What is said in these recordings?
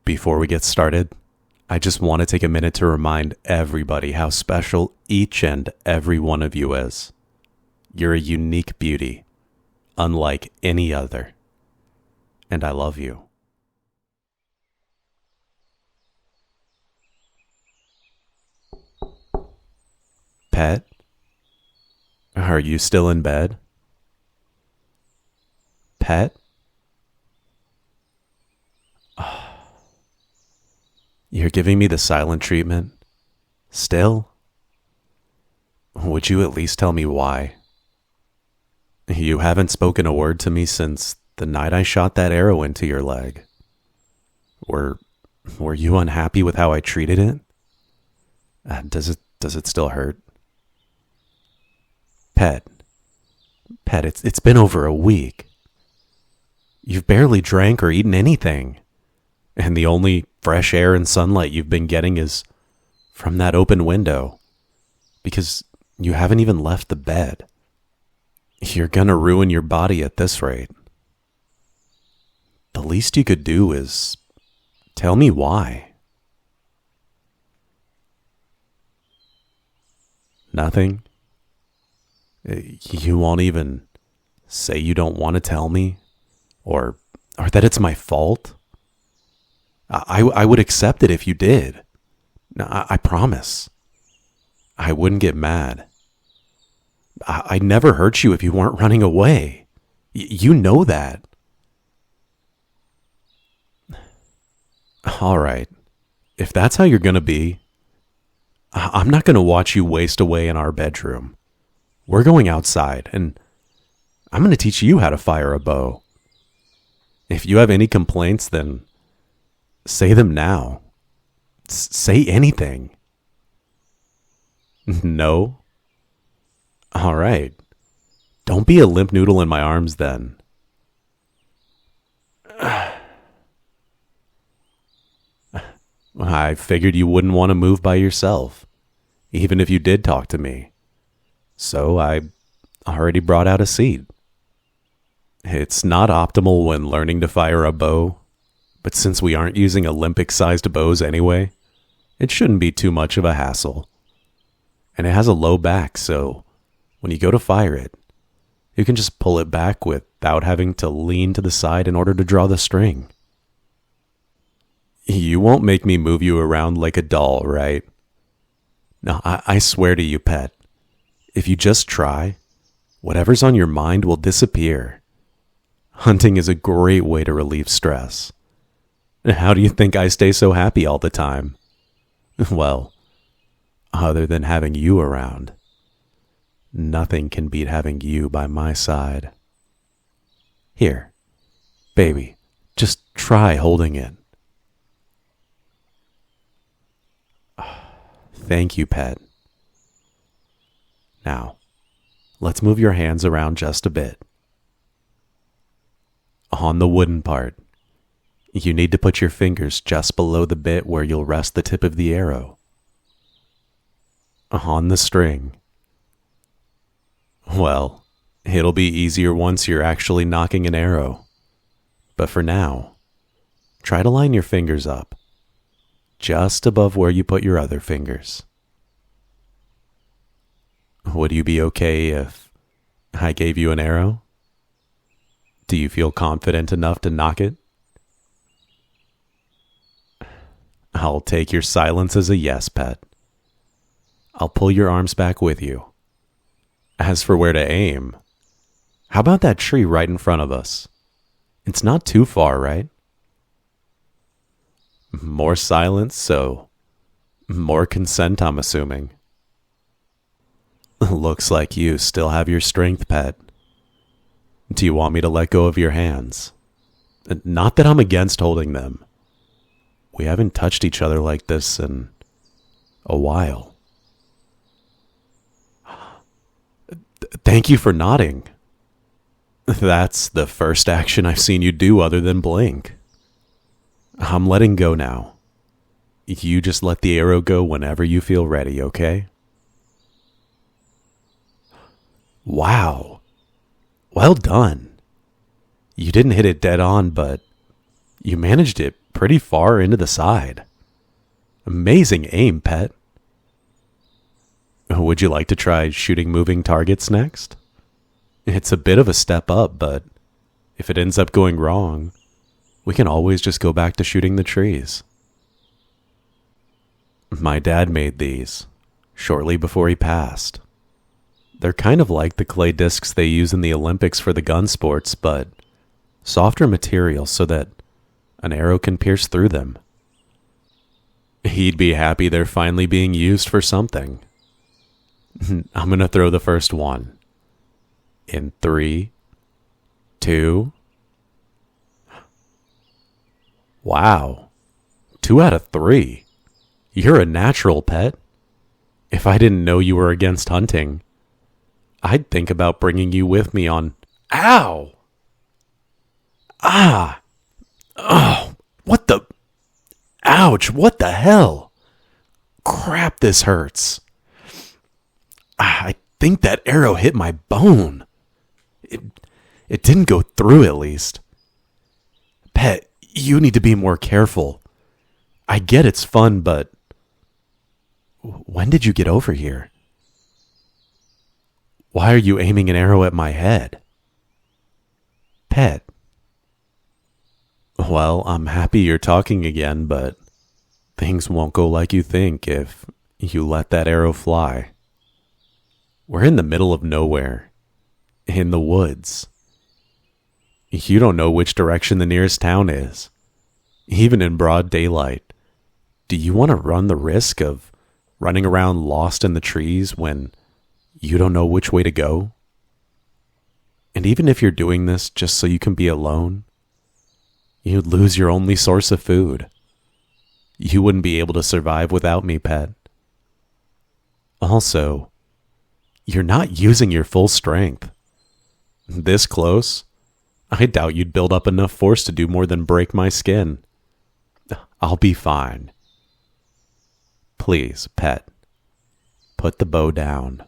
Before we get started, I just want to take a minute to remind everybody how special each and every one of you is. You're a unique beauty, unlike any other. And I love you. Pet? Are you still in bed? Pet? You're giving me the silent treatment? Still? Would you at least tell me why? You haven't spoken a word to me since the night I shot that arrow into your leg. Were you unhappy with how I treated it? Does it still hurt? Pet, it's been over a week. You've barely drank or eaten anything. And the only fresh air and sunlight you've been getting is from that open window. Because you haven't even left the bed. You're gonna ruin your body at this rate. The least you could do is tell me why. Nothing? You won't even say you don't want to tell me? Or that it's my fault? I would accept it if you did. I promise. I wouldn't get mad. I'd never hurt you if you weren't running away. You know that. All right. If that's how you're going to be, I'm not going to watch you waste away in our bedroom. We're going outside, and I'm going to teach you how to fire a bow. If you have any complaints, then say them now. Say anything. No? All right. Don't be a limp noodle in my arms then. I figured you wouldn't want to move by yourself, even if you did talk to me. So I already brought out a seat. It's not optimal when learning to fire a bow, but since we aren't using Olympic-sized bows anyway, it shouldn't be too much of a hassle. And it has a low back, so when you go to fire it, you can just pull it back without having to lean to the side in order to draw the string. You won't make me move you around like a doll, right? No, I swear to you, Pet, if you just try, whatever's on your mind will disappear. Hunting is a great way to relieve stress. How do you think I stay so happy all the time? Well, other than having you around, nothing can beat having you by my side. Here, baby, just try holding it. Thank you, Pet. Now, let's move your hands around just a bit. On the wooden part, you need to put your fingers just below the bit where you'll rest the tip of the arrow. On the string, well, it'll be easier once you're actually knocking an arrow. But for now, try to line your fingers up, just above where you put your other fingers. Would you be okay if I gave you an arrow? Do you feel confident enough to knock it? I'll take your silence as a yes, Pet. I'll pull your arms back with you. As for where to aim, how about that tree right in front of us? It's not too far, right? More silence, so more consent, I'm assuming. Looks like you still have your strength, Pet. Do you want me to let go of your hands? Not that I'm against holding them. We haven't touched each other like this in a while. Thank you for nodding. That's the first action I've seen you do other than blink. I'm letting go now. You just let the arrow go whenever you feel ready, okay? Wow. Well done. You didn't hit it dead on, but You managed it pretty far into the side. Amazing aim, pet. Would you like to try shooting moving targets next? It's a bit of a step up, but if it ends up going wrong, we can always just go back to shooting the trees. My dad made these shortly before he passed. They're kind of like the clay discs they use in the Olympics for the gun sports, but softer material so that an arrow can pierce through them. He'd be happy they're finally being used for something. I'm gonna throw the first one. In 3, 2... Wow. 2 out of 3. You're a natural, pet. If I didn't know you were against hunting, I'd think about bringing you with me on... Ow! Ah! Oh, what the... Ouch, what the hell? Crap, this hurts. I think that arrow hit my bone. It didn't go through, at least. Pet, you need to be more careful. I get it's fun, but... When did you get over here? Why are you aiming an arrow at my head? Pet. Well, I'm happy you're talking again, but things won't go like you think if you let that arrow fly. We're in the middle of nowhere, in the woods. You don't know which direction the nearest town is, even in broad daylight. Do you want to run the risk of running around lost in the trees when you don't know which way to go? And even if you're doing this just so you can be alone, you'd lose your only source of food. You wouldn't be able to survive without me, pet. Also, you're not using your full strength. This close, I doubt you'd build up enough force to do more than break my skin. I'll be fine. Please, pet, put the bow down.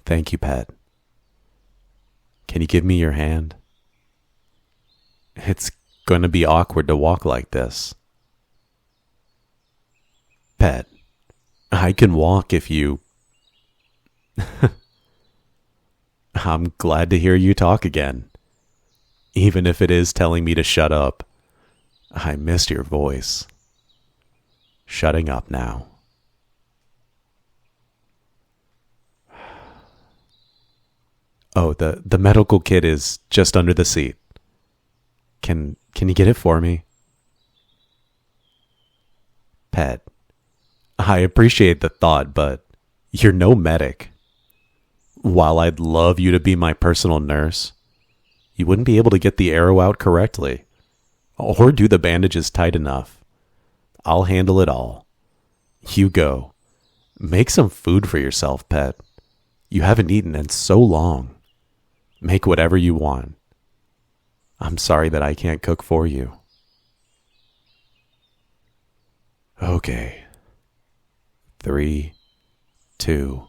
Thank you, pet. Can you give me your hand? It's going to be awkward to walk like this. Pet, I can walk if you... I'm glad to hear you talk again, even if it is telling me to shut up. I missed your voice. Shutting up now. Oh, the medical kit is just under the seat. Can you get it for me? Pet, I appreciate the thought, but you're no medic. While I'd love you to be my personal nurse, you wouldn't be able to get the arrow out correctly, or do the bandages tight enough. I'll handle it all. You go. Make some food for yourself, pet. You haven't eaten in so long. Make whatever you want. I'm sorry that I can't cook for you. Okay. 3, 2,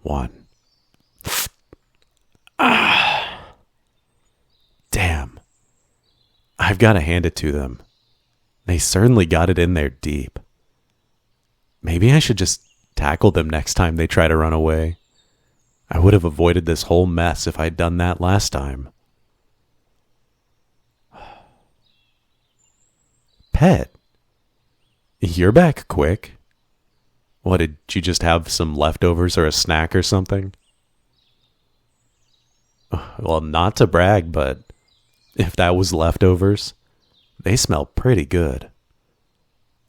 1. Damn. I've got to hand it to them. They certainly got it in there deep. Maybe I should just tackle them next time they try to run away. I would have avoided this whole mess if I'd done that last time. Pet, you're back quick. What, did you just have some leftovers or a snack or something? Well, not to brag, but if that was leftovers, they smell pretty good.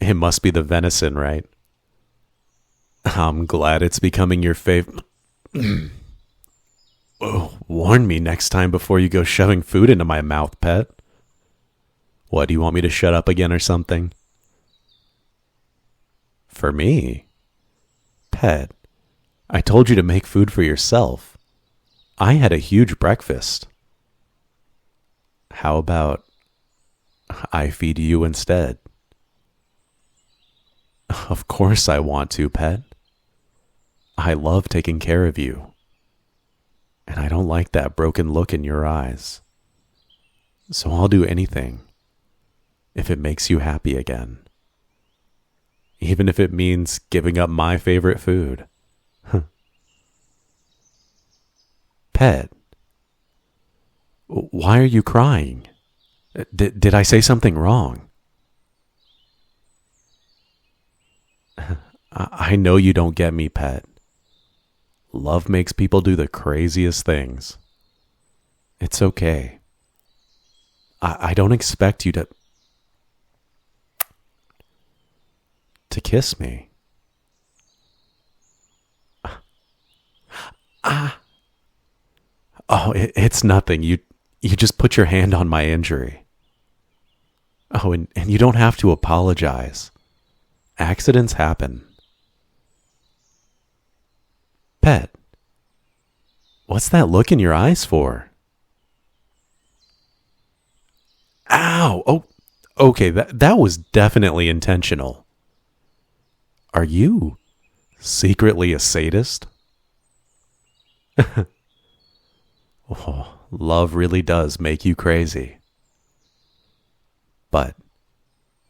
It must be the venison, right? I'm glad it's becoming your favorite. Oh, warn me next time before you go shoving food into my mouth, pet. What, do you want me to shut up again or something? For me? Pet, I told you to make food for yourself. I had a huge breakfast. How about I feed you instead? Of course I want to, pet. I love taking care of you. And I don't like that broken look in your eyes. So I'll do anything if it makes you happy again. Even if it means giving up my favorite food. Pet, why are you crying? Did I say something wrong? I know you don't get me, Pet. Love makes people do the craziest things. It's okay. I don't expect you to kiss me. Oh, it's nothing. You just put your hand on my injury. Oh, and you don't have to apologize. Accidents happen. Pet, what's that look in your eyes for? Ow! Oh, okay, that was definitely intentional. Are you secretly a sadist? Oh, love really does make you crazy. But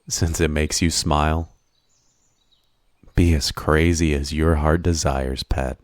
since it makes you smile, be as crazy as your heart desires, Pet.